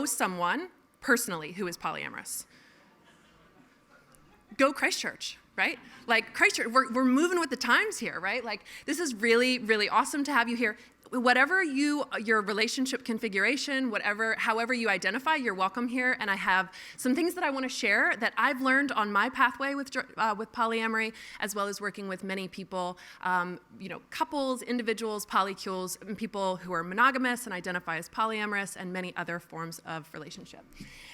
someone personally who is polyamorous, go ChChurch, right? Like ChChurch, we're moving with the times here, right? Like this is really, really awesome to have you here. Whatever your relationship configuration, however you identify, you're welcome here. And I have some things that I want to share that I've learned on my pathway with polyamory, as well as working with many people, couples, individuals, polycules, and people who are monogamous and identify as polyamorous, and many other forms of relationship.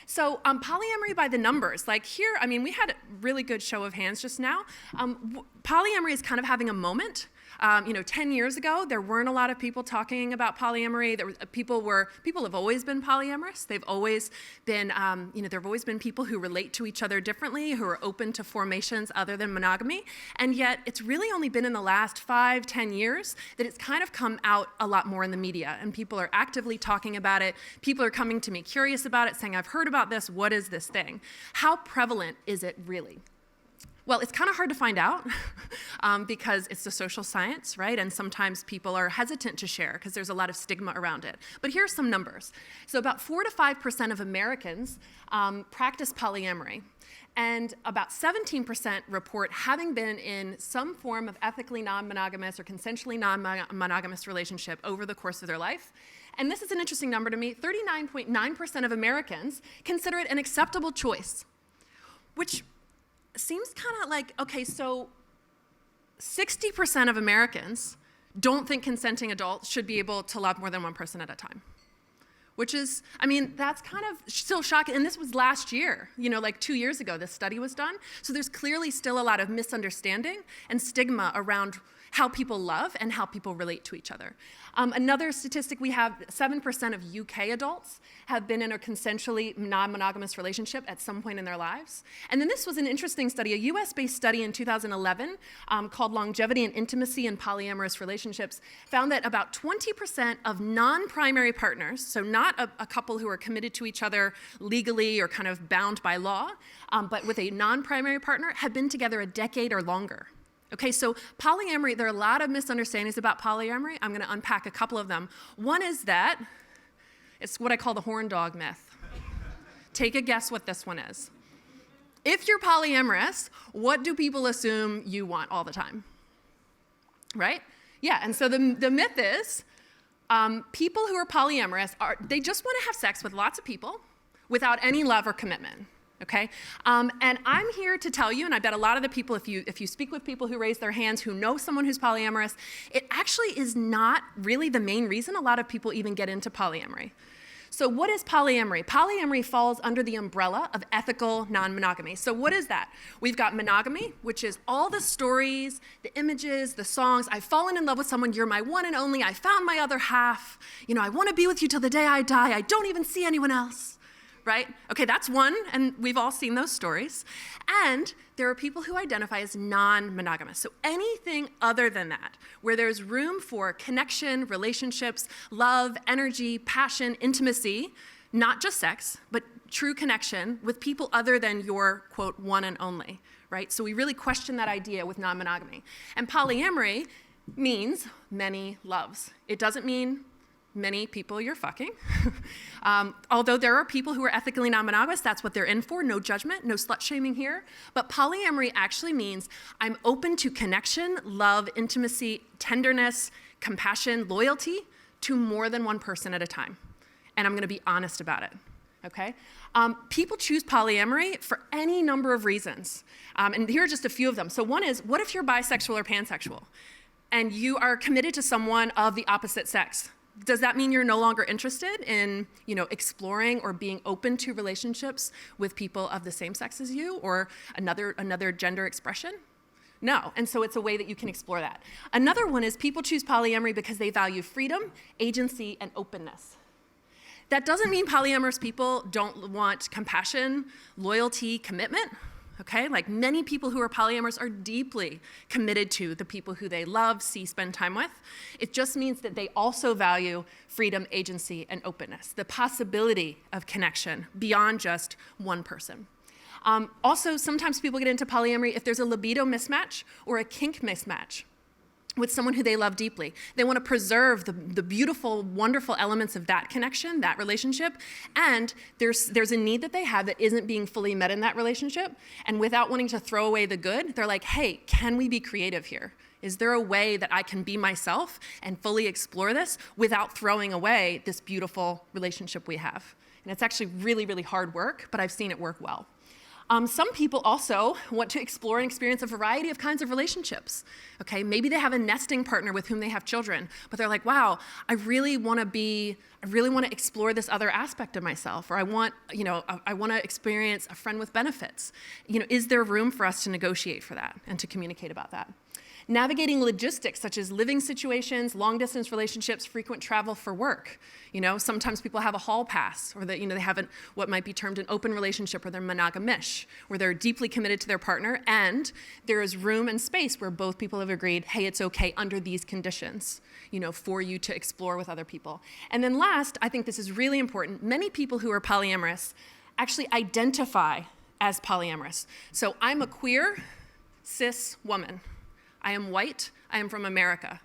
So polyamory by the numbers, like here, I mean, we had a really good show of hands just now. Polyamory is kind of having a moment. 10 years ago, there weren't a lot of people talking about polyamory. People have always been polyamorous. They've always been, there have always been people who relate to each other differently, who are open to formations other than monogamy. And yet, it's really only been in the last 5-10 years that it's kind of come out a lot more in the media, and people are actively talking about it. People are coming to me curious about it, saying, I've heard about this. What is this thing? How prevalent is it really? Well, it's kind of hard to find out because it's a social science, right? And sometimes people are hesitant to share because there's a lot of stigma around it. But here are some numbers. So about 4 to 5% of Americans practice polyamory. And about 17% report having been in some form of ethically non-monogamous or consensually non-monogamous relationship over the course of their life. And this is an interesting number to me. 39.9% of Americans consider it an acceptable choice, which seems kind of like, okay, so 60% of Americans don't think consenting adults should be able to love more than one person at a time, which is, I mean, that's kind of still shocking. And this was last year, like 2 years ago, this study was done. So there's clearly still a lot of misunderstanding and stigma around how people love and how people relate to each other. Another statistic we have, 7% of UK adults have been in a consensually non-monogamous relationship at some point in their lives. And then this was an interesting study, a US-based study in 2011 called Longevity and Intimacy in Polyamorous Relationships, found that about 20% of non-primary partners, so not a couple who are committed to each other legally or kind of bound by law, but with a non-primary partner, had been together a decade or longer. Okay, so polyamory, there are a lot of misunderstandings about polyamory. I'm going to unpack a couple of them. One is that it's what I call the horn dog myth. Take a guess what this one is. If you're polyamorous, what do people assume you want all the time? Right? Yeah, and so the myth is people who are polyamorous, they just want to have sex with lots of people without any love or commitment. Okay, and I'm here to tell you, and I bet a lot of the people, if you speak with people who raise their hands who know someone who's polyamorous, it actually is not really the main reason a lot of people even get into polyamory. So what is polyamory? Polyamory falls under the umbrella of ethical non-monogamy. So what is that? We've got monogamy, which is all the stories, the images, the songs. I've fallen in love with someone, you're my one and only, I found my other half, I want to be with you till the day I die, I don't even see anyone else. Right? Okay, that's one, and we've all seen those stories. And there are people who identify as non-monogamous. So anything other than that, where there's room for connection, relationships, love, energy, passion, intimacy, not just sex, but true connection with people other than your, quote, one and only, right? So we really question that idea with non-monogamy. And polyamory means many loves. It doesn't mean many people you're fucking. Although there are people who are ethically non-monogamous, that's what they're in for, no judgment, no slut-shaming here. But polyamory actually means I'm open to connection, love, intimacy, tenderness, compassion, loyalty to more than one person at a time. And I'm gonna be honest about it, okay? People choose polyamory for any number of reasons. And here are just a few of them. So one is, what if you're bisexual or pansexual? And you are committed to someone of the opposite sex? Does that mean you're no longer interested in, exploring or being open to relationships with people of the same sex as you or another gender expression? No, and so it's a way that you can explore that. Another one is people choose polyamory because they value freedom, agency, and openness. That doesn't mean polyamorous people don't want compassion, loyalty, commitment. Okay, like many people who are polyamorous are deeply committed to the people who they love, see, spend time with. It just means that they also value freedom, agency, and openness, the possibility of connection beyond just one person. Also, sometimes people get into polyamory if there's a libido mismatch or a kink mismatch. with someone who they love deeply. They want to preserve the beautiful, wonderful elements of that connection, that relationship, and there's a need that they have that isn't being fully met in that relationship, and without wanting to throw away the good, they're like, hey, can we be creative here? Is there a way that I can be myself and fully explore this without throwing away this beautiful relationship we have? And it's actually really, really hard work, but I've seen it work well. Some people also want to explore and experience a variety of kinds of relationships. Okay, maybe they have a nesting partner with whom they have children, but they're like, wow, I really want to explore this other aspect of myself, or I want to experience a friend with benefits. Is there room for us to negotiate for that and to communicate about that? Navigating logistics such as living situations, long-distance relationships, frequent travel for work. Sometimes people have a hall pass, or they have what might be termed an open relationship, or they're monogamish, where they're deeply committed to their partner, and there is room and space where both people have agreed, hey, it's okay under these conditions, for you to explore with other people. And then last, I think this is really important, many people who are polyamorous actually identify as polyamorous. So I'm a queer, cis woman. I am white, I am from America.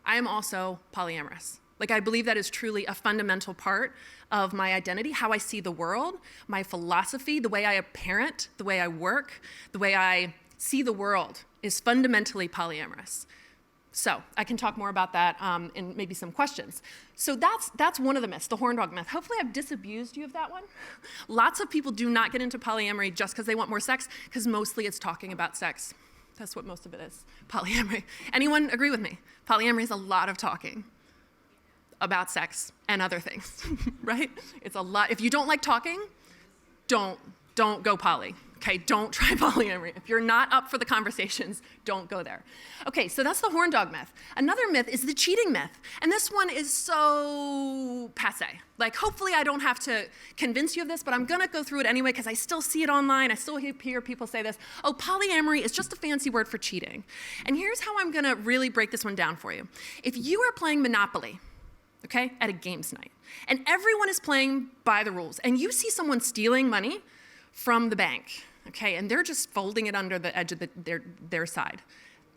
I am also polyamorous. I believe that is truly a fundamental part of my identity, how I see the world, my philosophy, the way I parent, the way I work, the way I see the world is fundamentally polyamorous. So I can talk more about that in maybe some questions. So that's one of the myths, the horn dog myth. Hopefully I've disabused you of that one. Lots of people do not get into polyamory just because they want more sex, because mostly it's talking about sex. That's what most of it is, polyamory. Anyone agree with me? Polyamory is a lot of talking about sex and other things, right? It's a lot. If you don't like talking, don't go poly. Okay, don't try polyamory. If you're not up for the conversations, don't go there. Okay, so that's the horn dog myth. Another myth is the cheating myth. And this one is so passé. Hopefully I don't have to convince you of this, but I'm gonna go through it anyway because I still see it online. I still hear people say this. Oh, polyamory is just a fancy word for cheating. And here's how I'm gonna really break this one down for you. If you are playing Monopoly, okay, at a games night, and everyone is playing by the rules, and you see someone stealing money from the bank, okay, and they're just folding it under the edge of their side.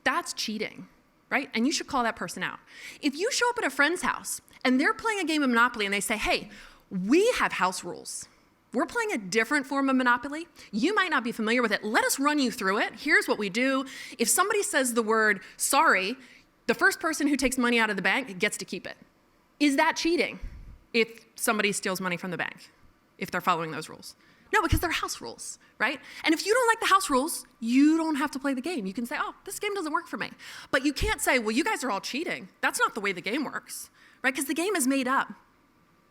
That's cheating, right? And you should call that person out. If you show up at a friend's house and they're playing a game of Monopoly and they say, hey, we have house rules. We're playing a different form of Monopoly. You might not be familiar with it. Let us run you through it. Here's what we do. If somebody says the word sorry, the first person who takes money out of the bank gets to keep it. Is that cheating if somebody steals money from the bank, if they're following those rules? No, because they're house rules, right? And if you don't like the house rules, you don't have to play the game. You can say, oh, this game doesn't work for me. But you can't say, well, you guys are all cheating. That's not the way the game works, right? Because the game is made up.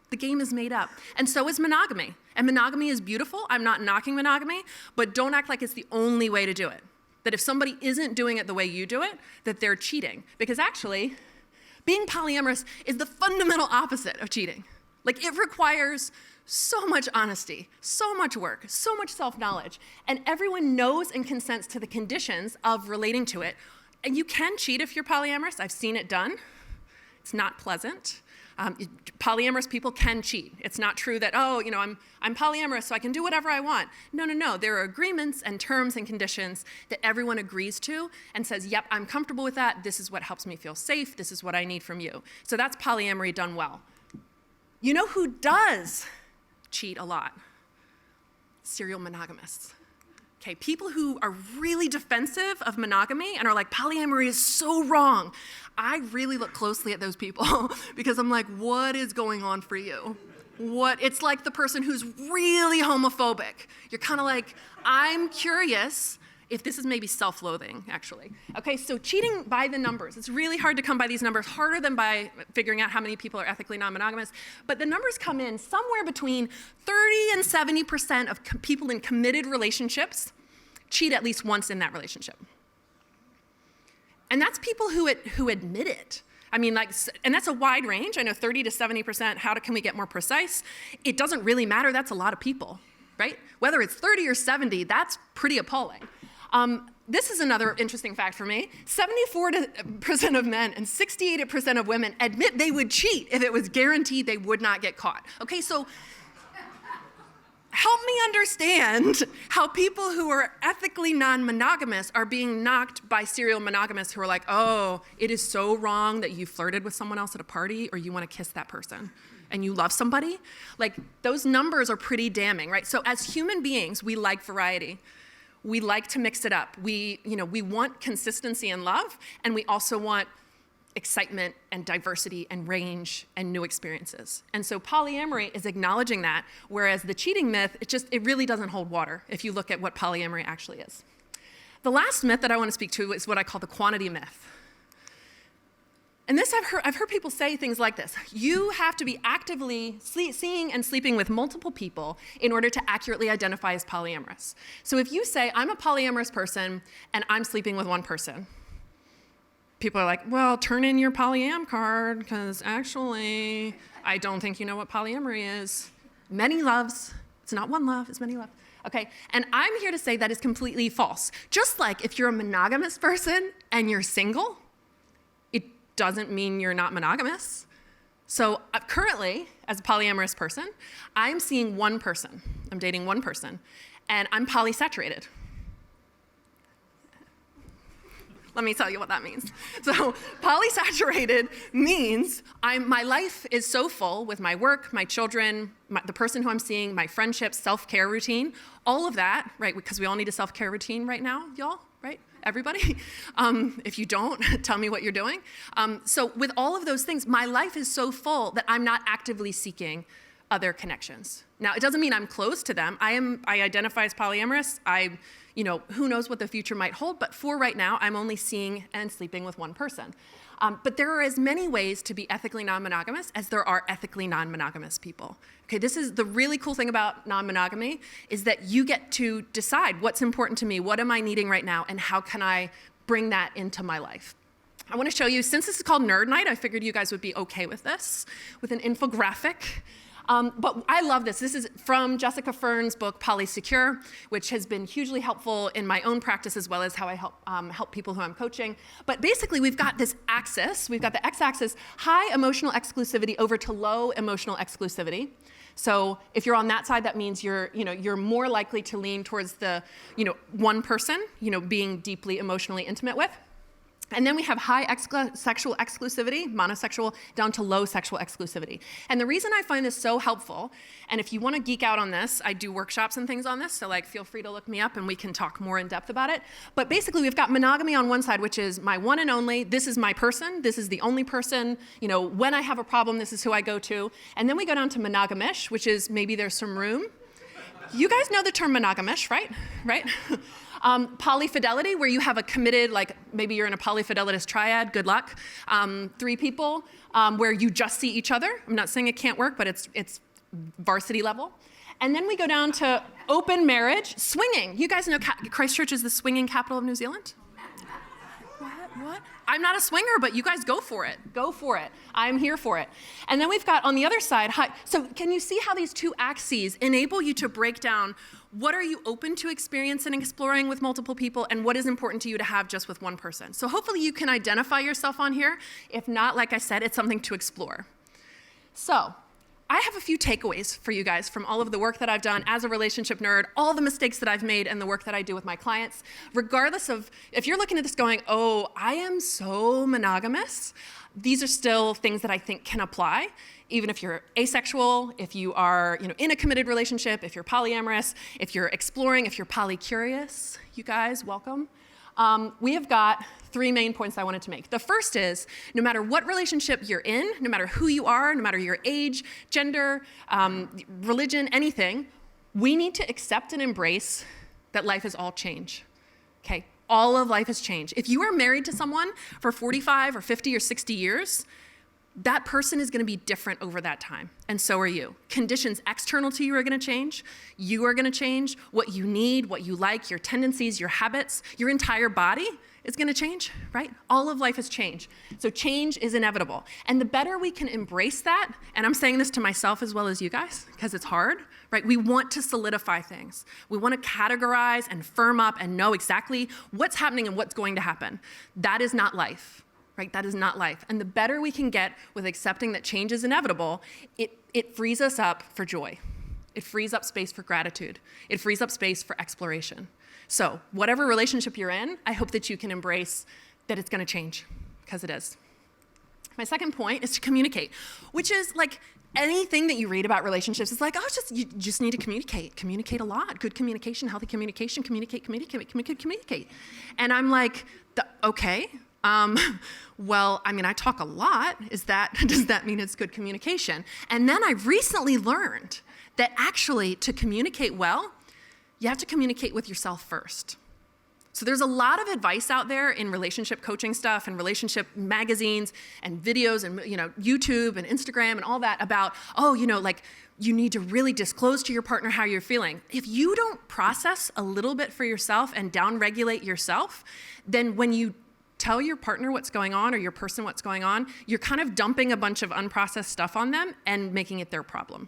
The game is made up. And so is monogamy. And monogamy is beautiful. I'm not knocking monogamy, but don't act like it's the only way to do it. That if somebody isn't doing it the way you do it, that they're cheating. Because actually, being polyamorous is the fundamental opposite of cheating. It requires so much honesty, so much work, so much self-knowledge, and everyone knows and consents to the conditions of relating to it. And you can cheat if you're polyamorous. I've seen it done. It's not pleasant. Polyamorous people can cheat. It's not true that, oh, I'm polyamorous, so I can do whatever I want. No. There are agreements and terms and conditions that everyone agrees to and says, yep, I'm comfortable with that. This is what helps me feel safe. This is what I need from you. So that's polyamory done well. You know who does cheat a lot? Serial monogamists. Okay, people who are really defensive of monogamy and are like, polyamory is so wrong. I really look closely at those people because I'm like, what is going on for you? It's like the person who's really homophobic. You're kind of like, I'm curious if this is maybe self-loathing, actually. Okay, so cheating by the numbers. It's really hard to come by these numbers, harder than by figuring out how many people are ethically non-monogamous. But the numbers come in somewhere between 30 and 70% of people in committed relationships cheat at least once in that relationship. And that's people who admit it. I mean, and that's a wide range. I know 30 to 70%. Can we get more precise? It doesn't really matter. That's a lot of people, right? Whether it's 30 or 70, that's pretty appalling. This is another interesting fact for me. 74% of men and 68% of women admit they would cheat if it was guaranteed they would not get caught. Okay, so help me understand how people who are ethically non-monogamous are being knocked by serial monogamists who are like, oh, it is so wrong that you flirted with someone else at a party or you want to kiss that person and you love somebody. Like, those numbers are pretty damning, right? So as human beings, we like variety. We like to mix it up. We want consistency and love, and we also want excitement and diversity and range and new experiences. And so polyamory is acknowledging that, whereas the cheating myth, it really doesn't hold water if you look at what polyamory actually is. The last myth that I want to speak to is what I call the quantity myth. And this, I've heard people say things like this: you have to be actively seeing and sleeping with multiple people in order to accurately identify as polyamorous. So if you say, I'm a polyamorous person and I'm sleeping with one person, people are like, well, turn in your polyam card, because actually, I don't think you know what polyamory is. Many loves. It's not one love, it's many loves. Okay, and I'm here to say that is completely false. Just like if you're a monogamous person and you're single, it doesn't mean you're not monogamous. So currently, as a polyamorous person, I'm seeing one person. I'm dating one person, and I'm polysaturated. Let me tell you what that means. So polysaturated means my life is so full with my work, my children, the person who I'm seeing, my friendships, self-care routine, all of that, right? Because we all need a self-care routine right now, y'all, right? Everybody. If you don't, tell me what you're doing. So with all of those things, my life is so full that I'm not actively seeking other connections. Now, it doesn't mean I'm close to them. I identify as polyamorous. Who knows what the future might hold, but for right now, I'm only seeing and sleeping with one person. But there are as many ways to be ethically non-monogamous as there are ethically non-monogamous people. Okay, this is the really cool thing about non-monogamy, is that you get to decide what's important to me, what am I needing right now, and how can I bring that into my life. I want to show you, since this is called Nerd Night, I figured you guys would be okay with this, with an infographic. But I love this. This is from Jessica Fern's book, Polysecure, which has been hugely helpful in my own practice as well as how I help people who I'm coaching. But basically, we've got this axis. We've got the x-axis, high emotional exclusivity over to low emotional exclusivity. So if you're on that side, that means you're more likely to lean towards the one person being deeply emotionally intimate with. And then we have high sexual exclusivity, monosexual, down to low sexual exclusivity. And the reason I find this so helpful, and if you want to geek out on this, I do workshops and things on this, so feel free to look me up and we can talk more in depth about it. But basically, we've got monogamy on one side, which is my one and only, this is my person, this is the only person, when I have a problem, this is who I go to. And then we go down to monogamish, which is maybe there's some room. You guys know the term monogamish, right? Right? Polyfidelity, where you have a committed, maybe you're in a polyfidelitous triad, good luck. 3 people, where you just see each other. I'm not saying it can't work, but it's varsity level. And then we go down to open marriage, swinging. You guys know Christchurch is the swinging capital of New Zealand? What? I'm not a swinger, but you guys go for it. Go for it. I'm here for it. And then we've got on the other side, so can you see how these two axes enable you to break down what are you open to experience and exploring with multiple people, and what is important to you to have just with one person? So hopefully you can identify yourself on here. If not, like I said, it's something to explore. So I have a few takeaways for you guys from all of the work that I've done as a relationship nerd, all the mistakes that I've made, and the work that I do with my clients. Regardless of, if you're looking at this going, oh, I am so monogamous, these are still things that I think can apply, even if you're asexual, if you are in a committed relationship, if you're polyamorous, if you're exploring, if you're polycurious, you guys, welcome. We have got 3 main points I wanted to make. The first is, no matter what relationship you're in, no matter who you are, no matter your age, gender, religion, anything, we need to accept and embrace that life is all change, okay? All of life is change. If you are married to someone for 45 or 50 or 60 years, that person is going to be different over that time, and so are you. Conditions external to you are going to change. You are going to change. What you need, what you like, your tendencies, your habits, your entire body is going to change, right? All of life is change. So change is inevitable. And the better we can embrace that, and I'm saying this to myself as well as you guys, because it's hard, right? We want to solidify things. We want to categorize and firm up and know exactly what's happening and what's going to happen. That is not life. Right? That is not life. And the better we can get with accepting that change is inevitable, it frees us up for joy. It frees up space for gratitude. It frees up space for exploration. So whatever relationship you're in, I hope that you can embrace that it's going to change, because it is. My second point is to communicate, which is like anything that you read about relationships is like, oh, you just need to communicate a lot. Good communication, healthy communication, communicate. And I'm like, okay, well, I mean, I talk a lot. Does that mean it's good communication? And then I recently learned that actually to communicate well, you have to communicate with yourself first. So there's a lot of advice out there in relationship coaching stuff and relationship magazines and videos and YouTube and Instagram and all that about, like you need to really disclose to your partner how you're feeling. If you don't process a little bit for yourself and downregulate yourself, then when you tell your partner what's going on or your person what's going on, you're kind of dumping a bunch of unprocessed stuff on them and making it their problem.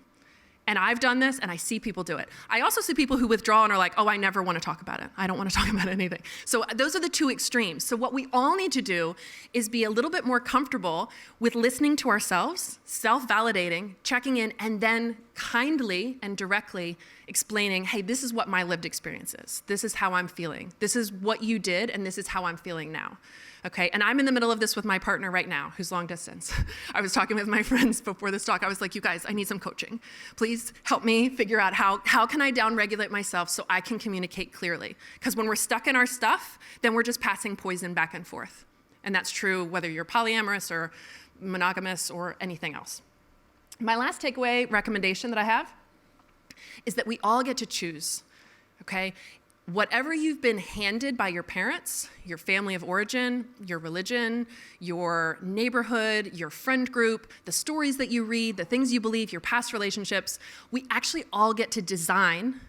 And I've done this, and I see people do it. I also see people who withdraw and are like, oh, I never want to talk about it. I don't want to talk about anything. So those are the two extremes. So what we all need to do is be a little bit more comfortable with listening to ourselves, self-validating, checking in, and then kindly and directly explaining, hey, this is what my lived experience is. This is how I'm feeling. This is what you did, and this is how I'm feeling now. Okay, and I'm in the middle of this with my partner right now, who's long distance. I was talking with my friends before this talk. I was like, you guys, I need some coaching. Please help me figure out how can I downregulate myself so I can communicate clearly? Because when we're stuck in our stuff, then we're just passing poison back and forth. And that's true whether you're polyamorous or monogamous or anything else. My last takeaway recommendation that I have is that we all get to choose, okay? Whatever you've been handed by your parents, your family of origin, your religion, your neighborhood, your friend group, the stories that you read, the things you believe, your past relationships, we actually all get to design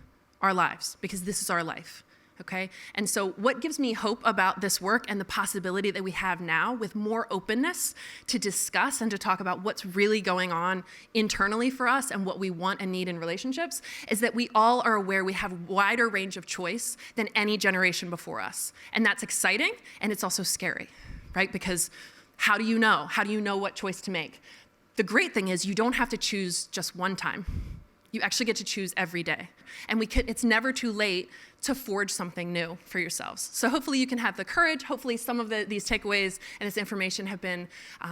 our lives because this is our life. Okay? And so what gives me hope about this work and the possibility that we have now with more openness to discuss and to talk about what's really going on internally for us and what we want and need in relationships is that we all are aware we have a wider range of choice than any generation before us. And that's exciting, and it's also scary, right? Because how do you know? How do you know what choice to make? The great thing is you don't have to choose just one time. You actually get to choose every day. And it's never too late to forge something new for yourselves. So hopefully you can have the courage. Hopefully some of these takeaways and this information have been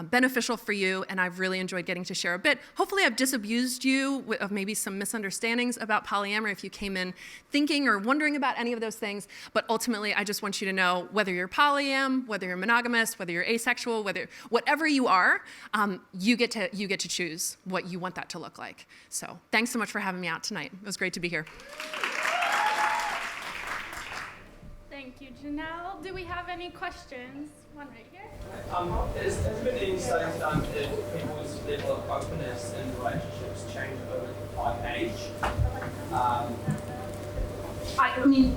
beneficial for you, and I've really enjoyed getting to share a bit. Hopefully I've disabused you of maybe some misunderstandings about polyamory if you came in thinking or wondering about any of those things. But ultimately, I just want you to know whether you're polyam, whether you're monogamous, whether you're asexual, whatever you are, you get to choose what you want that to look like. So thanks so much for having me out tonight. It was great to be here. Thank you, Janelle. Do we have any questions? One right here. Has there been any studies done if people's level of openness in relationships change over age? I mean,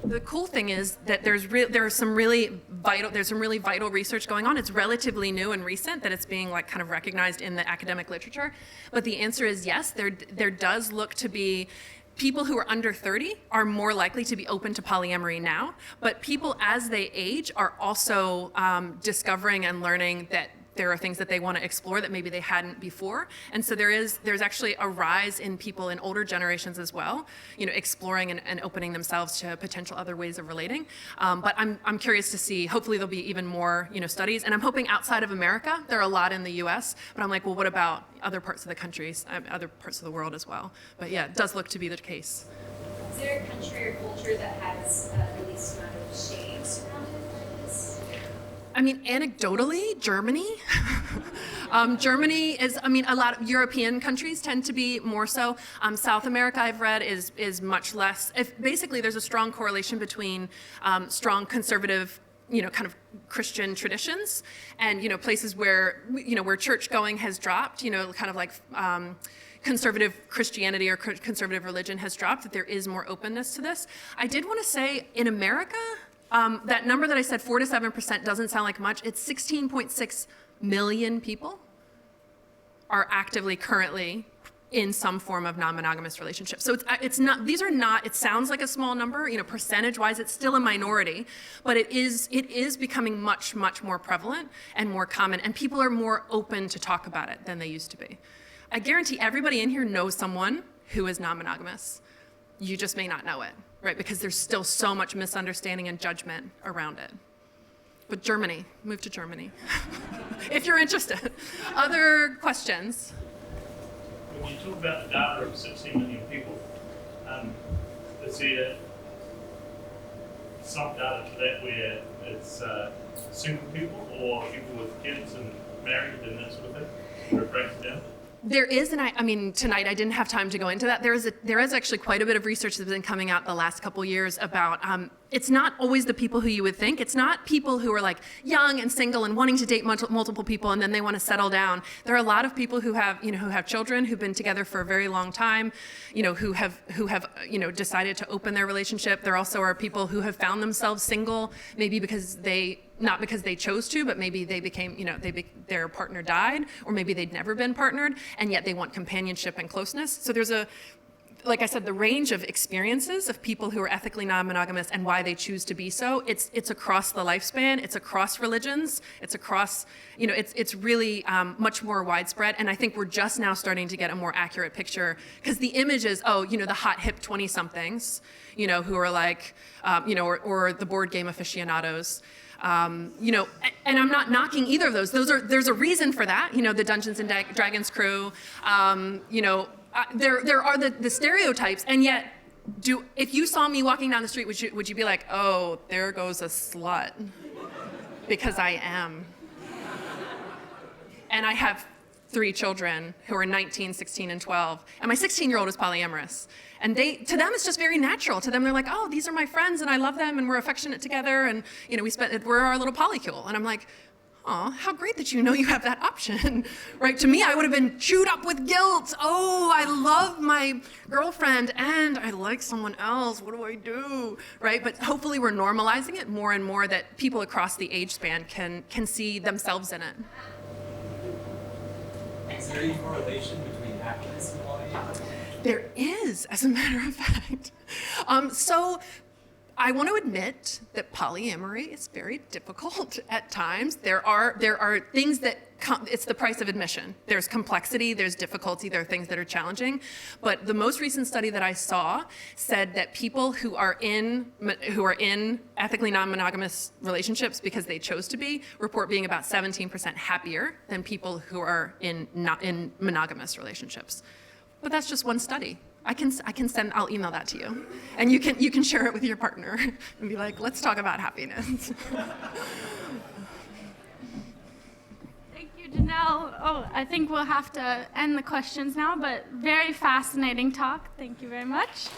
the cool thing is that there's some really vital research going on. It's relatively new and recent that it's being kind of recognized in the academic literature. But the answer is yes. There does look to be people who are under 30 are more likely to be open to polyamory now, but people as they age are also discovering and learning that there are things that they want to explore that maybe they hadn't before. And so there's actually a rise in people in older generations as well, exploring and opening themselves to potential other ways of relating. But I'm curious to see, hopefully there'll be even more, studies. And I'm hoping outside of America, there are a lot in the US, but I'm like, well, what about other parts of the countries, other parts of the world as well? But yeah, it does look to be the case. Is there a country or culture that has the least amount of shame surrounded by this? I mean, anecdotally, Germany. Germany is, a lot of European countries tend to be more so. South America, I've read, is much less. Basically, there's a strong correlation between strong conservative, kind of Christian traditions and, places where, where church going has dropped, kind of like conservative Christianity or conservative religion has dropped, that there is more openness to this. I did want to say in America, that number that I said, 4 to 7%, doesn't sound like much. It's 16.6 million people are actively currently in some form of non-monogamous relationship. So it's not, these are not, it sounds like a small number, percentage-wise, it's still a minority, but it is becoming much, much more prevalent and more common, and people are more open to talk about it than they used to be. I guarantee everybody in here knows someone who is non-monogamous. You just may not know it, right? Because there's still so much misunderstanding and judgment around it. But Germany, move to Germany, if you're interested. Other questions? When you talk about the data of 16 million people, is there some data to that where it's single people or people with kids and married and that sort of thing? Where it breaks down? There is, and I mean, tonight I didn't have time to go into that. There is actually quite a bit of research that's been coming out the last couple years about, it's not always the people who you would think. It's not people who are like young and single and wanting to date multiple people and then they want to settle down. There are a lot of people who have children, who've been together for a very long time, who have decided to open their relationship. There also are people who have found themselves single, maybe not because they chose to, but maybe they became, their partner died, or maybe they'd never been partnered, and yet they want companionship and closeness. So there's like I said, the range of experiences of people who are ethically non-monogamous and why they choose to be so, it's across the lifespan, it's across religions, it's across, it's really much more widespread. And I think we're just now starting to get a more accurate picture, because the image is, the hot hip 20-somethings, who are like, or the board game aficionados. And I'm not knocking either of those. There's a reason for that. The Dungeons and Dragons crew. There are the stereotypes, and yet, if you saw me walking down the street, would you be like, oh, there goes a slut? Because I am. And I have 3 children who are 19, 16, and 12, and my 16-year-old is polyamorous. And to them, it's just very natural. To them, they're like, oh, these are my friends, and I love them, and we're affectionate together, and we're our little polycule. And I'm like, oh, how great that you have that option, right? To me, I would have been chewed up with guilt. Oh, I love my girlfriend, and I like someone else. What do I do, right? But hopefully, we're normalizing it more and more, that people across the age span can see themselves in it. Is there any correlation between happiness and polyamory? There is, as a matter of fact. So I want to admit that polyamory is very difficult at times. There are things that it's the price of admission. There's complexity, there's difficulty, there are things that are challenging. But the most recent study that I saw said that people who are in ethically non-monogamous relationships because they chose to be report being about 17% happier than people who are in monogamous relationships. But that's just one study. I'll email that to you, and you can share it with your partner and be like, let's talk about happiness. Thank you, Janel. Oh, I think we'll have to end the questions now, but very fascinating talk. Thank you very much.